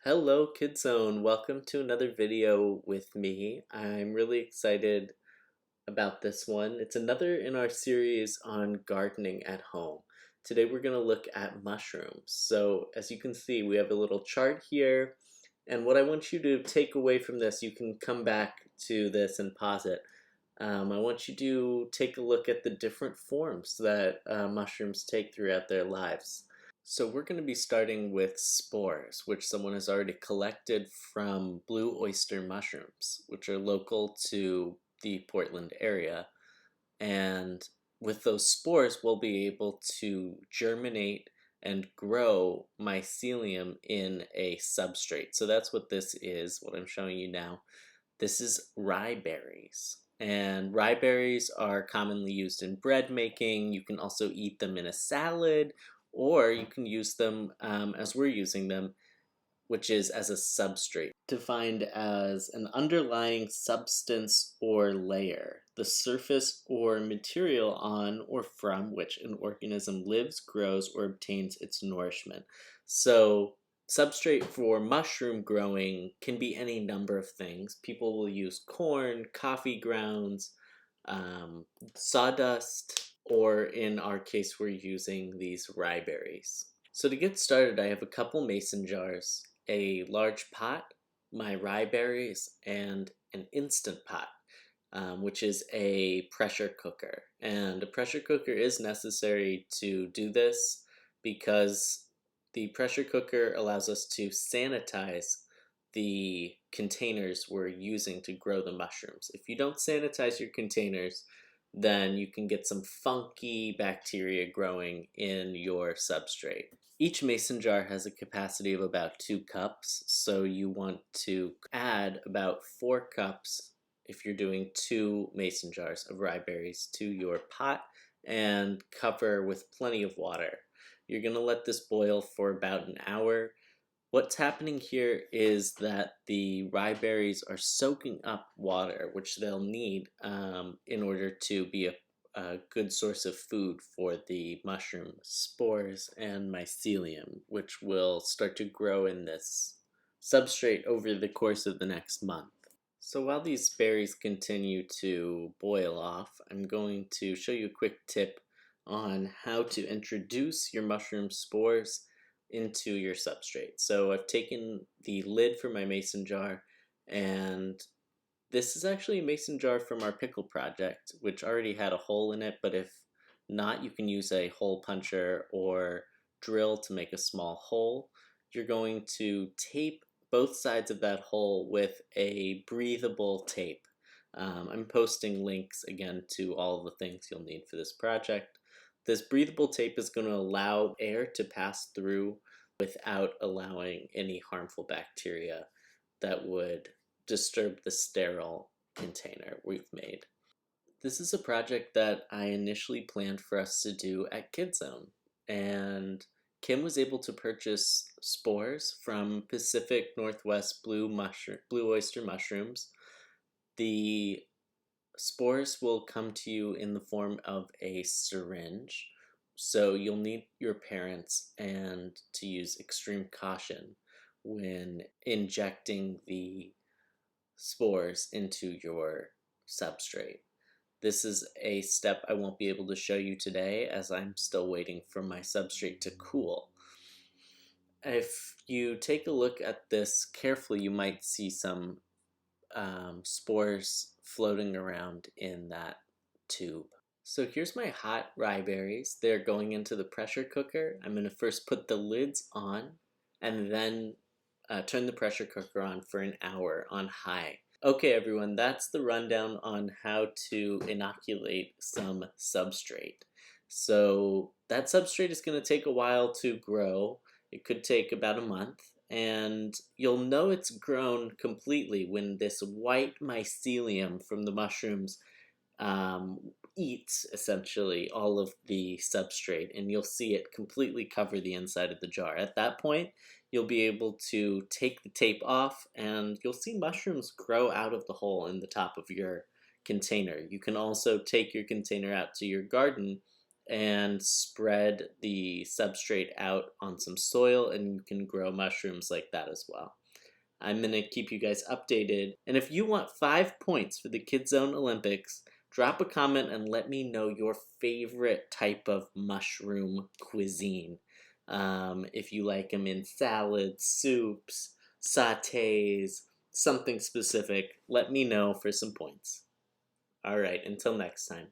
Hello Kid Zone, welcome to another video with me. I'm really excited about this one. It's another in our series on gardening at home. Today we're going to look at mushrooms. So as you can see, we have a little chart here, and what I want you to take away from this, you can come back to this and pause it. I want you to take a look at the different forms that mushrooms take throughout their lives. So we're going to be starting with spores, which someone has already collected from blue oyster mushrooms, which are local to the Portland area. And with those spores, we'll be able to germinate and grow mycelium in a substrate. So that's what this is, what I'm showing you now. This is rye berries. And rye berries are commonly used in bread making. You can also eat them in a salad, or you can use them as we're using them, which is as a substrate, defined as an underlying substance or layer, the surface or material on or from which an organism lives, grows, or obtains its nourishment. So substrate for mushroom growing can be any number of things. People will use corn, coffee grounds, sawdust, or in our case, we're using these rye berries. So to get started, I have a couple mason jars, a large pot, my rye berries, and an instant pot, which is a pressure cooker. And a pressure cooker is necessary to do this because the pressure cooker allows us to sanitize the containers we're using to grow the mushrooms. If you don't sanitize your containers, then you can get some funky bacteria growing in your substrate. Each mason jar has a capacity of about 2 cups, so you want to add about 4 cups if you're doing 2 mason jars of rye berries to your pot and cover with plenty of water. You're going to let this boil for about an hour. What's happening here is that the rye berries are soaking up water, which they'll need in order to be a good source of food for the mushroom spores and mycelium, which will start to grow in this substrate over the course of the next month. So while these berries continue to boil off, I'm going to show you a quick tip on how to introduce your mushroom spores into your substrate. So I've taken the lid for my mason jar, and this is actually a mason jar from our pickle project, which already had a hole in it, but if not, you can use a hole puncher or drill to make a small hole. You're going to tape both sides of that hole with a breathable tape. I'm posting links again to all the things you'll need for this project. This breathable tape is going to allow air to pass through without allowing any harmful bacteria that would disturb the sterile container we've made. This is a project that I initially planned for us to do at KidZone, and Kim was able to purchase spores from Pacific Northwest blue oyster mushrooms. The spores will come to you in the form of a syringe, so you'll need your parents and to use extreme caution when injecting the spores into your substrate. This is a step I won't be able to show you today as I'm still waiting for my substrate to cool. If you take a look at this carefully, you might see some spores floating around in that tube. So here's my hot rye berries. They're going into the pressure cooker. I'm going to first put the lids on and then turn the pressure cooker on for an hour on high. Okay everyone, that's the rundown on how to inoculate some substrate. So that substrate is going to take a while to grow. It could take about a month, and you'll know it's grown completely when this white mycelium from the mushrooms eats essentially all of the substrate, and you'll see it completely cover the inside of the jar. At that point, you'll be able to take the tape off, and you'll see mushrooms grow out of the hole in the top of your container. You can also take your container out to your garden and spread the substrate out on some soil, and you can grow mushrooms like that as well. I'm going to keep you guys updated. And if you want 5 points for the Kids Zone Olympics, drop a comment and let me know your favorite type of mushroom cuisine. If you like them in salads, soups, sautés, something specific, let me know for some points. All right, until next time.